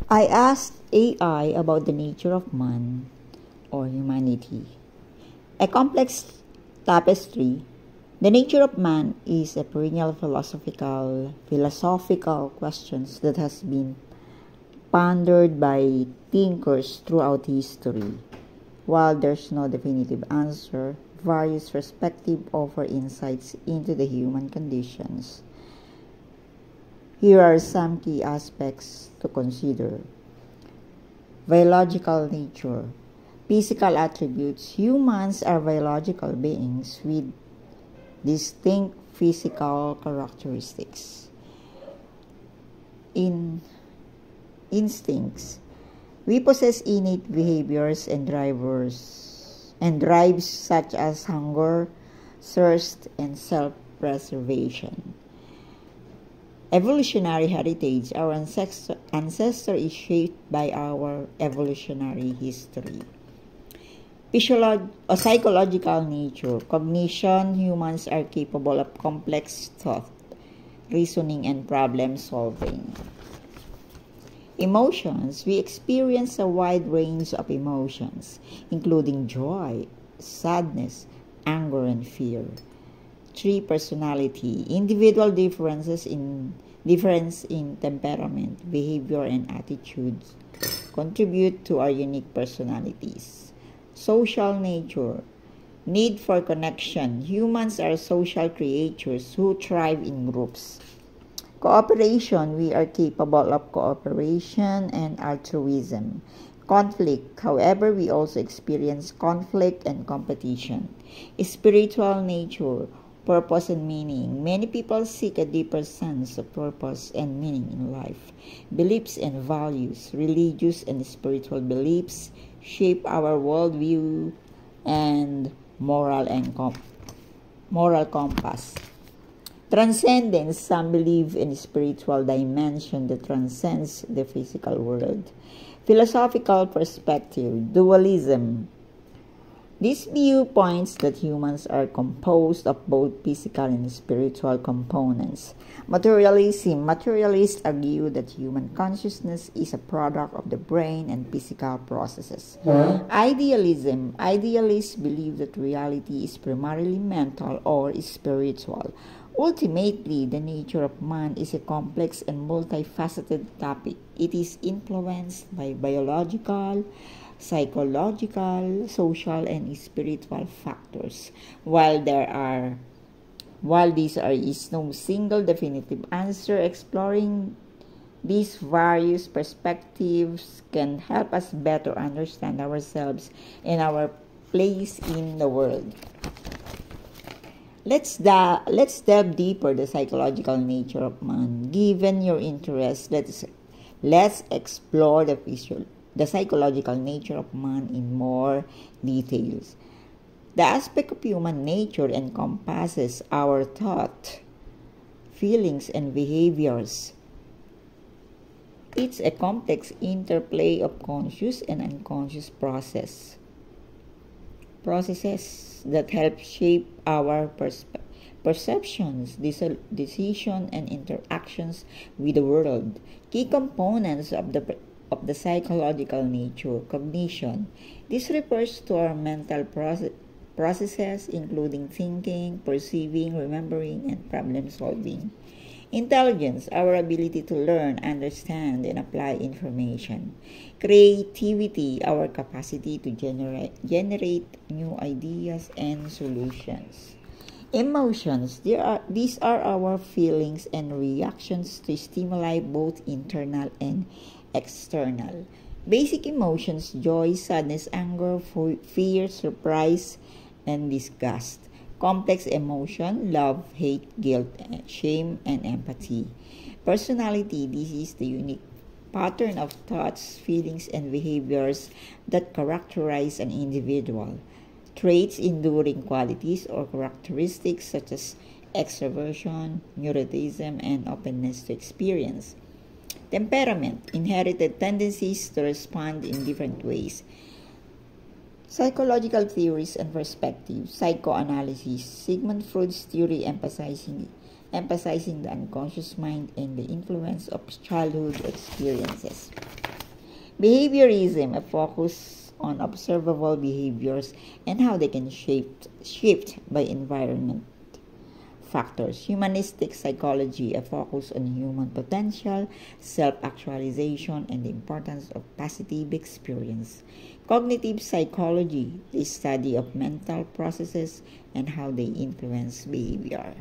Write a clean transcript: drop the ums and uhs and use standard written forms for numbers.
I asked AI about the nature of man or humanity. A complex tapestry. The nature of man is a perennial philosophical questions that has been pondered by thinkers throughout history. While there's no definitive answer, various perspectives offer insights into the human conditions. Here are some key aspects to consider. Biological nature. Physical attributes. Humans are biological beings with distinct physical characteristics. In instincts. We possess innate behaviors and drives such as hunger, thirst, and self-preservation. Evolutionary heritage. Our ancestor is shaped by our evolutionary history. Psychological nature. Cognition. Humans are capable of complex thought, reasoning, and problem solving. Emotions. We experience a wide range of emotions, including joy, sadness, anger, and fear. 3. Personality. Individual difference in temperament, behavior, and attitudes contribute to our unique personalities. Social nature. Need for connection. Humans are social creatures who thrive in groups. Cooperation. We are capable of cooperation and altruism. Conflict. However, we also experience conflict and competition. Spiritual nature. Purpose and meaning. Many people seek a deeper sense of purpose and meaning in life. Beliefs and values. Religious and spiritual beliefs shape our worldview and moral compass. Transcendence. Some believe in a spiritual dimension that transcends the physical world. Philosophical perspective. Dualism. This view points that humans are composed of both physical and spiritual components. Materialism. Materialists argue that human consciousness is a product of the brain and physical processes. Idealism. Idealists believe that reality is primarily mental or spiritual. Ultimately, the nature of man is a complex and multifaceted topic. It is influenced by biological, psychological, social, and spiritual factors. While there is no single definitive answer, exploring these various perspectives can help us better understand ourselves and our place in the world. Let's delve deeper the psychological nature of man. Given your interest, let's explore the psychological nature of man in more details. The aspect of human nature encompasses our thought, feelings, and behaviors. It's a complex interplay of conscious and unconscious processes that help shape our perceptions, decisions, and interactions with the world. Key components of the psychological nature. Cognition. This refers to our mental processes, including thinking, perceiving, remembering, and problem solving. Intelligence. Our ability to learn, understand, and apply information. Creativity. Our capacity to generate new ideas and solutions. Emotions. These are our feelings and reactions to stimuli, both internal and external. Basic emotions: joy, sadness, anger, fear, surprise, and disgust. Complex emotion: love, hate, guilt, shame, and empathy. Personality. This is the unique pattern of thoughts, feelings, and behaviors that characterize an individual. Traits: enduring qualities or characteristics such as extroversion, neuroticism, and openness to experience. Temperament: inherited tendencies to respond in different ways. Psychological theories and perspectives. Psychoanalysis. Sigmund Freud's theory emphasizing the unconscious mind and the influence of childhood experiences. Behaviorism, a focus on observable behaviors and how they can shaped by environment factors. Humanistic psychology, a focus on human potential, self-actualization, and the importance of positive experience. Cognitive psychology, the study of mental processes and how they influence behavior.